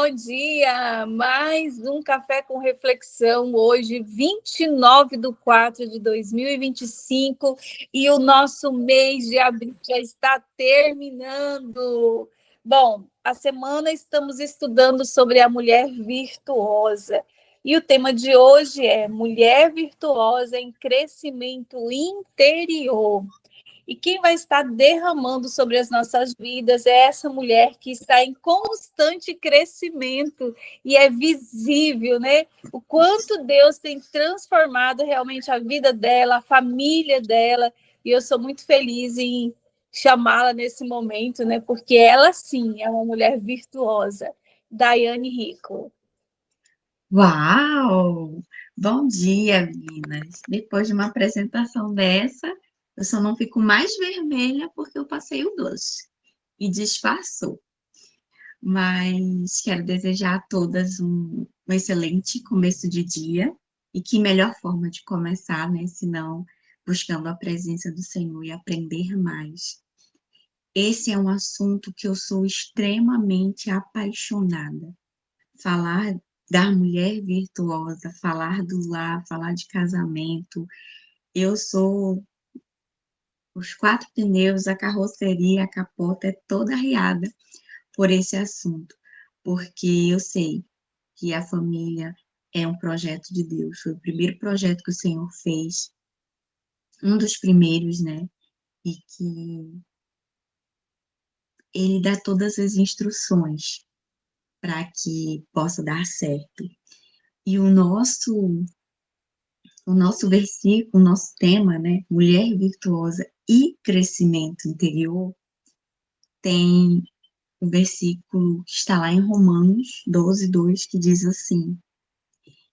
bom dia! Mais um Café com Reflexão, hoje, 29/4/2025, e o nosso mês de abril já está terminando. Bom, a semana estamos estudando sobre a mulher virtuosa, e o tema de hoje é Mulher Virtuosa em Crescimento Interior. E quem vai estar derramando sobre as nossas vidas é essa mulher que está em constante crescimento e é visível, né? O quanto Deus tem transformado realmente a vida dela, a família dela. E eu sou muito feliz em chamá-la nesse momento, né? Porque ela sim é uma mulher virtuosa. Daiane Rico. Uau! Bom dia, meninas. Depois de uma apresentação dessa, eu só não fico mais vermelha porque eu passei o doce e disfarçou. Mas quero desejar a todas um excelente começo de dia e que melhor forma de começar, né? Senão buscando a presença do Senhor e aprender mais. Esse é um assunto que eu sou extremamente apaixonada. Falar da mulher virtuosa, falar do lar, falar de casamento. Eu sou os quatro pneus, a carroceria, a capota é toda arriada por esse assunto, porque eu sei que a família é um projeto de Deus, foi o primeiro projeto que o Senhor fez, um dos primeiros, né? E que Ele dá todas as instruções para que possa dar certo. E o nosso versículo, o nosso tema, né, mulher virtuosa e crescimento interior, tem o versículo que está lá em Romanos 12:2, que diz assim: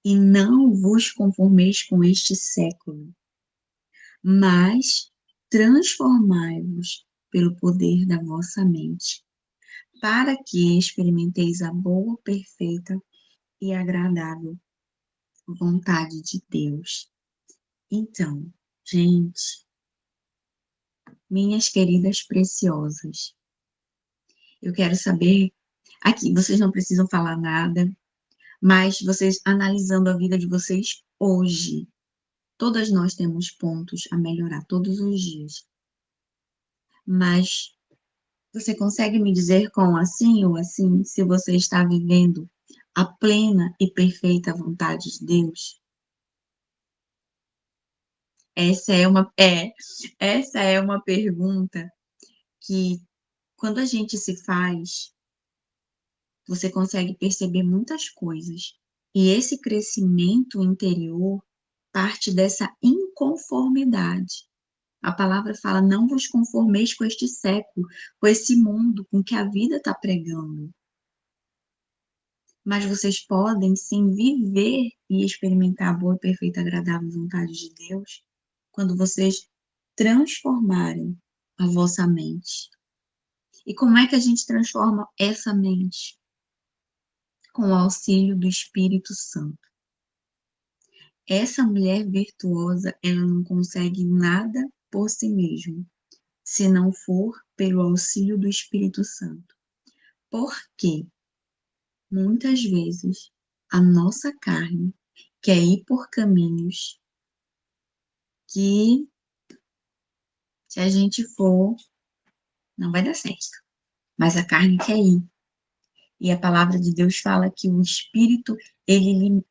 E não vos conformeis com este século, mas transformai-vos pelo poder da vossa mente, para que experimenteis a boa, perfeita e agradável vontade de Deus. Então, gente, minhas queridas preciosas, eu quero saber, aqui, vocês não precisam falar nada, mas vocês analisando a vida de vocês hoje, todas nós temos pontos a melhorar todos os dias, mas você consegue me dizer com assim ou assim, se você está vivendo a plena e perfeita vontade de Deus? Essa é uma pergunta que, quando a gente se faz, você consegue perceber muitas coisas. E esse crescimento interior parte dessa inconformidade. A palavra fala: não vos conformeis com este século, com esse mundo, com que a vida está pregando. Mas vocês podem sim viver e experimentar a boa, perfeita, agradável vontade de Deus quando vocês transformarem a vossa mente. E como é que a gente transforma essa mente? Com o auxílio do Espírito Santo. Essa mulher virtuosa, ela não consegue nada por si mesma, se não for pelo auxílio do Espírito Santo. Porque muitas vezes a nossa carne quer ir por caminhos que, se a gente for, não vai dar certo. Mas a carne quer ir. E a palavra de Deus fala que o Espírito, ele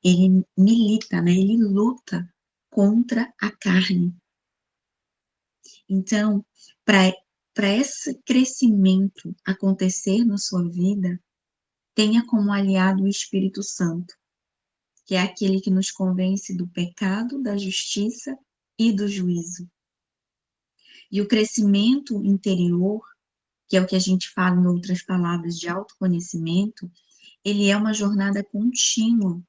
milita, né? Ele luta contra a carne. Então, para esse crescimento acontecer na sua vida, tenha como aliado o Espírito Santo, que é aquele que nos convence do pecado, da justiça e do juízo. E o crescimento interior, que é o que a gente fala em outras palavras de autoconhecimento, ele é uma jornada contínua.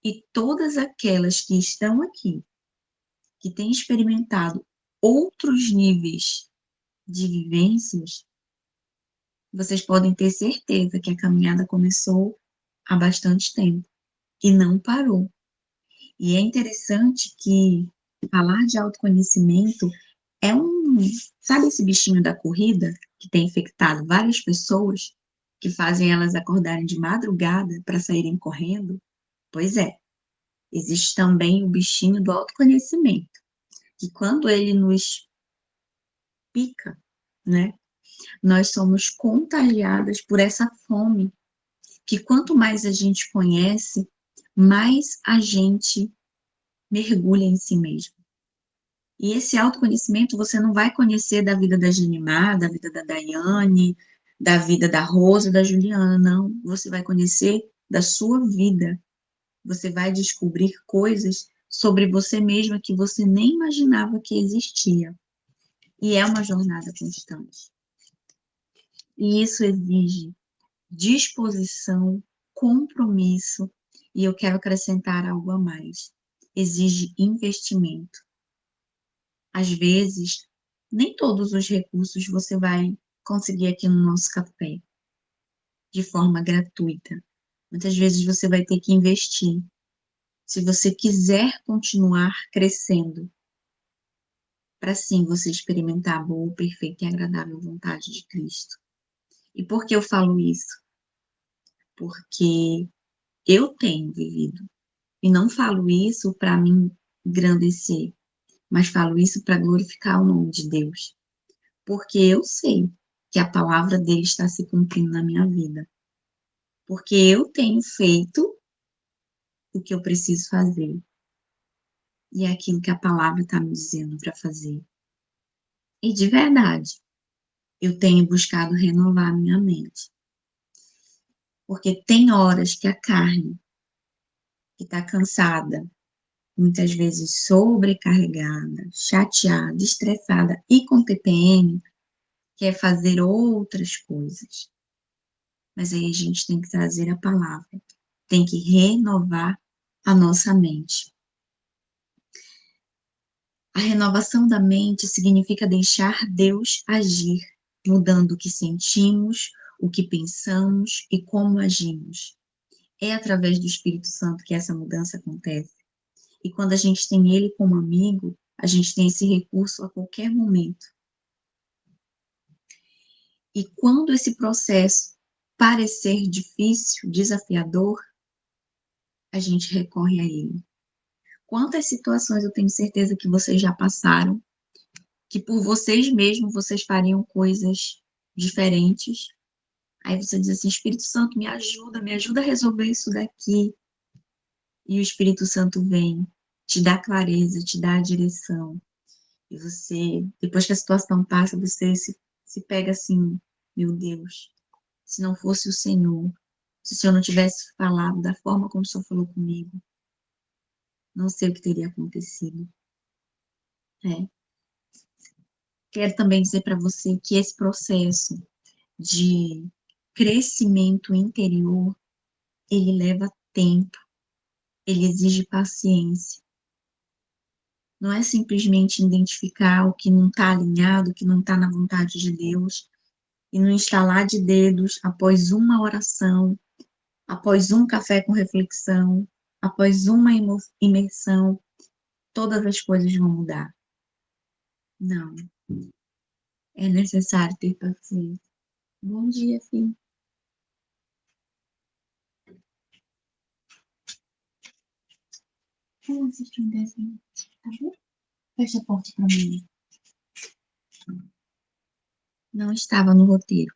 E todas aquelas que estão aqui, que têm experimentado outros níveis de vivências, vocês podem ter certeza que a caminhada começou há bastante tempo e não parou. E é interessante que falar de autoconhecimento é sabe esse bichinho da corrida que tem infectado várias pessoas? que fazem elas acordarem de madrugada para saírem correndo? Pois é, existe também o bichinho do autoconhecimento, que quando ele nos pica, né, nós somos contagiadas por essa fome, que quanto mais a gente conhece, mais a gente mergulha em si mesmo. E esse autoconhecimento você não vai conhecer da vida da Genimar, da vida da Daiane, da vida da Rosa, da Juliana, não. Você vai conhecer da sua vida. Você vai descobrir coisas sobre você mesma que você nem imaginava que existia. E é uma jornada constante. E isso exige disposição, compromisso, e eu quero acrescentar algo a mais. Exige investimento. Às vezes, nem todos os recursos você vai conseguir aqui no nosso café de forma gratuita. Muitas vezes você vai ter que investir. Se você quiser continuar crescendo, para sim você experimentar a boa, perfeita e agradável vontade de Cristo. E por que eu falo isso? Porque eu tenho vivido. E não falo isso para me engrandecer, mas falo isso para glorificar o nome de Deus. Porque eu sei que a palavra dele está se cumprindo na minha vida. Porque eu tenho feito o que eu preciso fazer. E é aquilo que a palavra está me dizendo para fazer. E de verdade, eu tenho buscado renovar a minha mente. Porque tem horas que a carne, que está cansada, muitas vezes sobrecarregada, chateada, estressada e com TPM, quer fazer outras coisas. Mas aí a gente tem que trazer a palavra, tem que renovar a nossa mente. A renovação da mente significa deixar Deus agir, mudando o que sentimos, o que pensamos e como agimos. É através do Espírito Santo que essa mudança acontece. E quando a gente tem ele como amigo, a gente tem esse recurso a qualquer momento. E quando esse processo parecer difícil, desafiador, a gente recorre a ele. Quantas situações eu tenho certeza que vocês já passaram, que por vocês mesmos vocês fariam coisas diferentes. Aí você diz assim, Espírito Santo, me ajuda a resolver isso daqui. E o Espírito Santo vem, te dá clareza, te dá a direção. E você, depois que a situação passa, você se pega assim, meu Deus, se não fosse o Senhor, se o Senhor não tivesse falado da forma como o Senhor falou comigo, não sei o que teria acontecido. É. Quero também dizer para você que esse processo de crescimento interior, ele leva tempo, ele exige paciência. Não é simplesmente identificar o que não está alinhado, o que não está na vontade de Deus, e no instalar de dedos, após uma oração, após um café com reflexão, após uma imersão, todas as coisas vão mudar. Não. É necessário ter paciência. Bom dia, filho. Vamos assistir um desenho, tá bom? Fecha a porta para mim. Não estava no roteiro,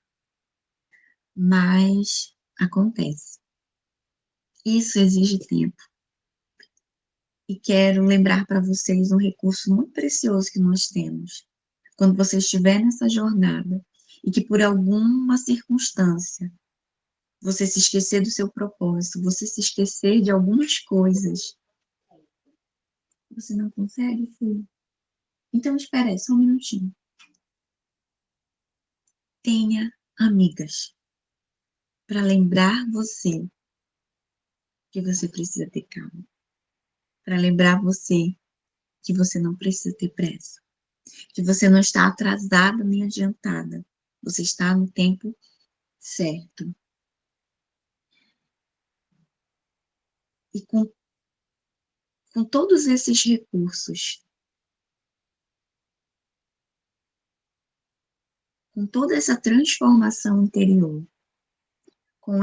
mas acontece. Isso exige tempo. E quero lembrar para vocês um recurso muito precioso que nós temos. Quando você estiver nessa jornada e que por alguma circunstância você se esquecer do seu propósito, você se esquecer de algumas coisas, você não consegue, filho? Então espera aí, só um minutinho. Tenha amigas para lembrar você que você precisa ter calma, para lembrar você que você não precisa ter pressa, que você não está atrasada nem adiantada, você está no tempo certo. E com todos esses recursos, com toda essa transformação interior, com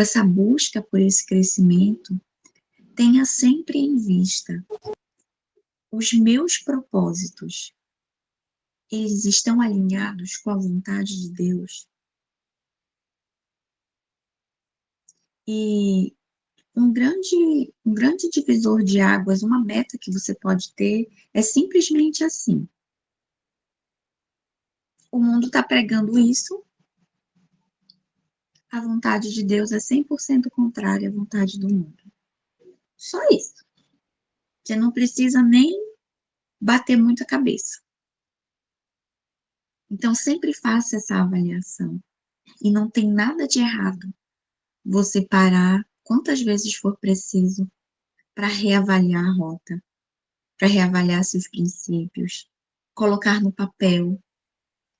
essa busca por esse crescimento, tenha sempre em vista os meus propósitos. Eles estão alinhados com a vontade de Deus. E um grande divisor de águas, uma meta que você pode ter, é simplesmente assim. O mundo está pregando isso, a vontade de Deus é 100% contrária à vontade do mundo. Só isso. Você não precisa nem bater muito a cabeça. Então, sempre faça essa avaliação. E não tem nada de errado você parar quantas vezes for preciso para reavaliar a rota, para reavaliar seus princípios, colocar no papel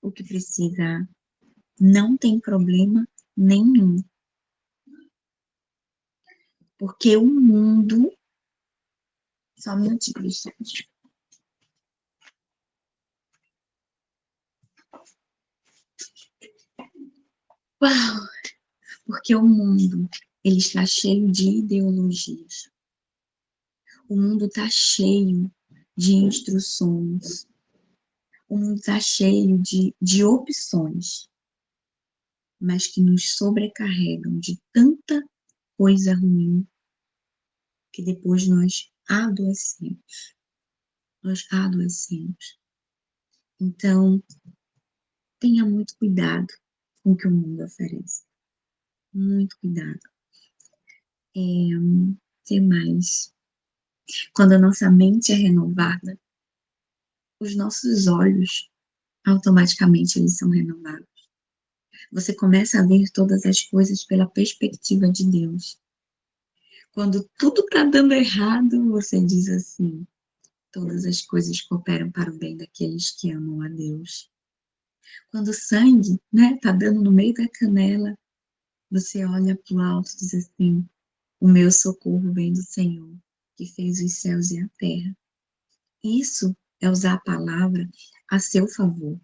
o que precisa. Não tem problema nenhum. Porque o mundo... Só um minutinho, gente. Uau! Porque o mundo, ele está cheio de ideologias. O mundo está cheio de instruções. O mundo está cheio de opções, mas que nos sobrecarregam de tanta coisa ruim que depois nós adoecemos. Nós adoecemos. Então, tenha muito cuidado com o que o mundo oferece. Muito cuidado. Que mais? Quando a nossa mente é renovada, os nossos olhos, automaticamente, eles são renovados. Você começa a ver todas as coisas pela perspectiva de Deus. Quando tudo está dando errado, você diz assim: todas as coisas cooperam para o bem daqueles que amam a Deus. Quando o sangue, né, está dando no meio da canela, você olha para o alto e diz assim: o meu socorro vem do Senhor, que fez os céus e a terra. Isso é usar a palavra a seu favor.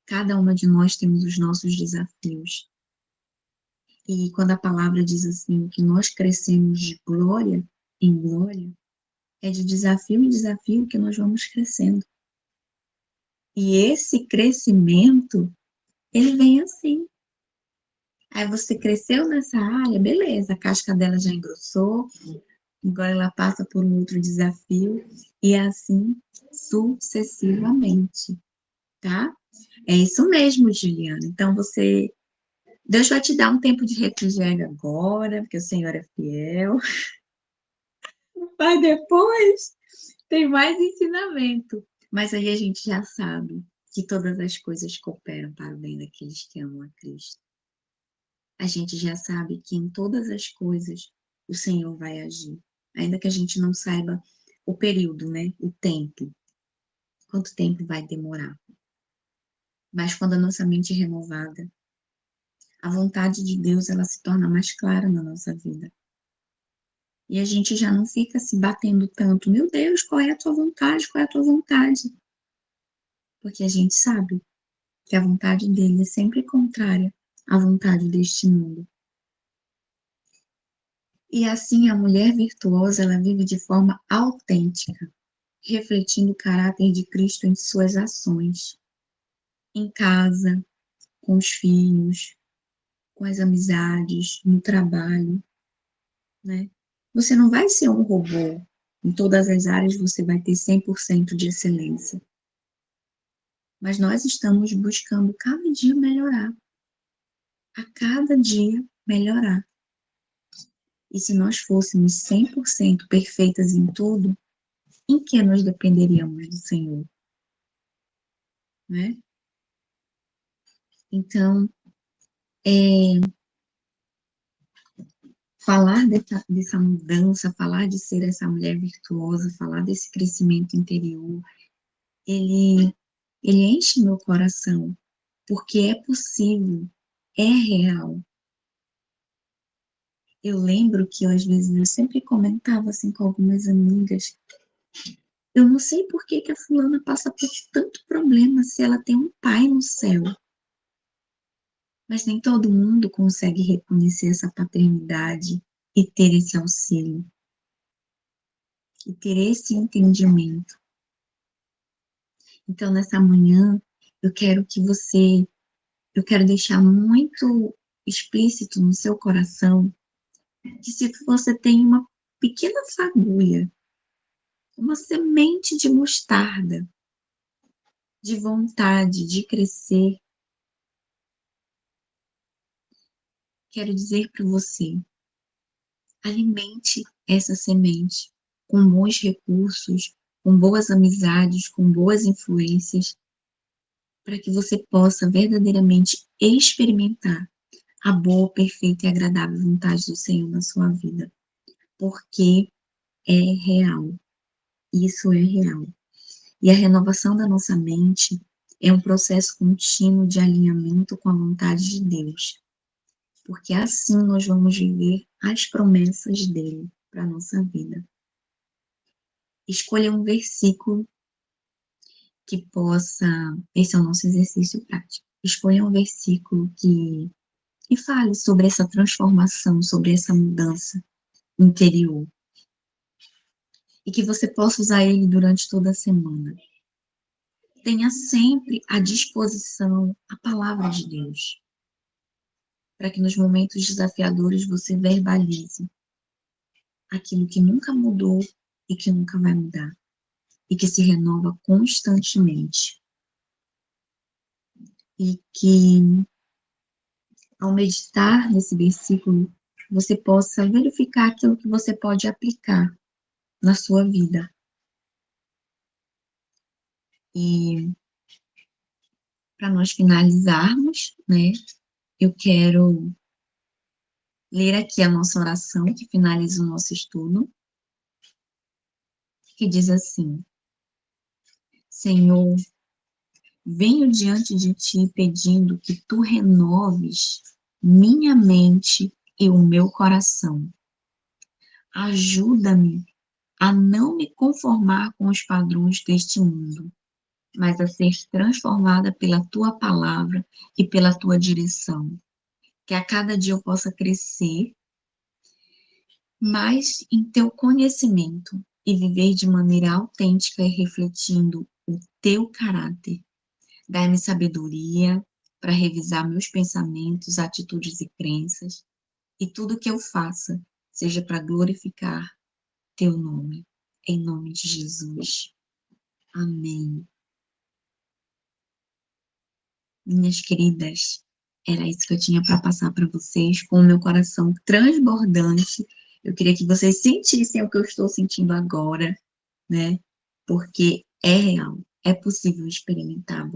Cada uma de nós temos os nossos desafios. E quando a palavra diz assim, que nós crescemos de glória em glória, é de desafio em desafio que nós vamos crescendo. E esse crescimento, ele vem assim. Aí você cresceu nessa área, beleza, a casca dela já engrossou, agora ela passa por um outro desafio, e assim sucessivamente, tá? É isso mesmo, Juliana. Então, Deus vai te dar um tempo de refrigério agora, porque o Senhor é fiel. Mas depois tem mais ensinamento. Mas aí a gente já sabe que todas as coisas cooperam para o bem daqueles que amam a Cristo. A gente já sabe que em todas as coisas o Senhor vai agir. Ainda que a gente não saiba o período, né? O tempo. Quanto tempo vai demorar. Mas quando a nossa mente é renovada, a vontade de Deus, ela se torna mais clara na nossa vida. E a gente já não fica se batendo tanto. Meu Deus, qual é a tua vontade? Qual é a tua vontade? Porque a gente sabe que a vontade dele é sempre contrária à vontade deste mundo. E assim a mulher virtuosa, ela vive de forma autêntica, refletindo o caráter de Cristo em suas ações, em casa, com os filhos, com as amizades, no trabalho, né? Você não vai ser um robô. Em todas as áreas você vai ter 100% de excelência. Mas nós estamos buscando cada dia melhorar. A cada dia melhorar. E se nós fôssemos 100% perfeitas em tudo, em que nós dependeríamos do Senhor? Né? Então, falar dessa mudança, falar de ser essa mulher virtuosa, falar desse crescimento interior, ele enche meu coração, porque é possível, é real. Eu lembro que às vezes eu sempre comentava assim com algumas amigas, eu não sei por que a fulana passa por tanto problema se ela tem um pai no céu. Mas nem todo mundo consegue reconhecer essa paternidade e ter esse auxílio, e ter esse entendimento. Então, nessa manhã, eu quero deixar muito explícito no seu coração que se você tem uma pequena fagulha, uma semente de mostarda, de vontade de crescer, quero dizer para você, alimente essa semente com bons recursos, com boas amizades, com boas influências, para que você possa verdadeiramente experimentar a boa, perfeita e agradável vontade do Senhor na sua vida, porque é real, isso é real. E a renovação da nossa mente é um processo contínuo de alinhamento com a vontade de Deus, porque assim nós vamos viver as promessas dele para a nossa vida. Escolha um versículo que possa, esse é o nosso exercício prático, escolha um versículo que fale sobre essa transformação, sobre essa mudança interior, e que você possa usar ele durante toda a semana. Tenha sempre à disposição a palavra de Deus, para que nos momentos desafiadores você verbalize aquilo que nunca mudou e que nunca vai mudar, e que se renova constantemente. E que, ao meditar nesse versículo, você possa verificar aquilo que você pode aplicar na sua vida. E para nós finalizarmos, né, eu quero ler aqui a nossa oração que finaliza o nosso estudo, que diz assim: Senhor, venho diante de ti pedindo que tu renoves minha mente e o meu coração. Ajuda-me a não me conformar com os padrões deste mundo, mas a ser transformada pela tua palavra e pela tua direção. Que a cada dia eu possa crescer mais em teu conhecimento e viver de maneira autêntica e refletindo o teu caráter. Dai-me sabedoria para revisar meus pensamentos, atitudes e crenças, e tudo que eu faça seja para glorificar teu nome. Em nome de Jesus. Amém. Minhas queridas, era isso que eu tinha para passar para vocês, com o meu coração transbordante. Eu queria que vocês sentissem o que eu estou sentindo agora, né? Porque é real, é possível experimentar.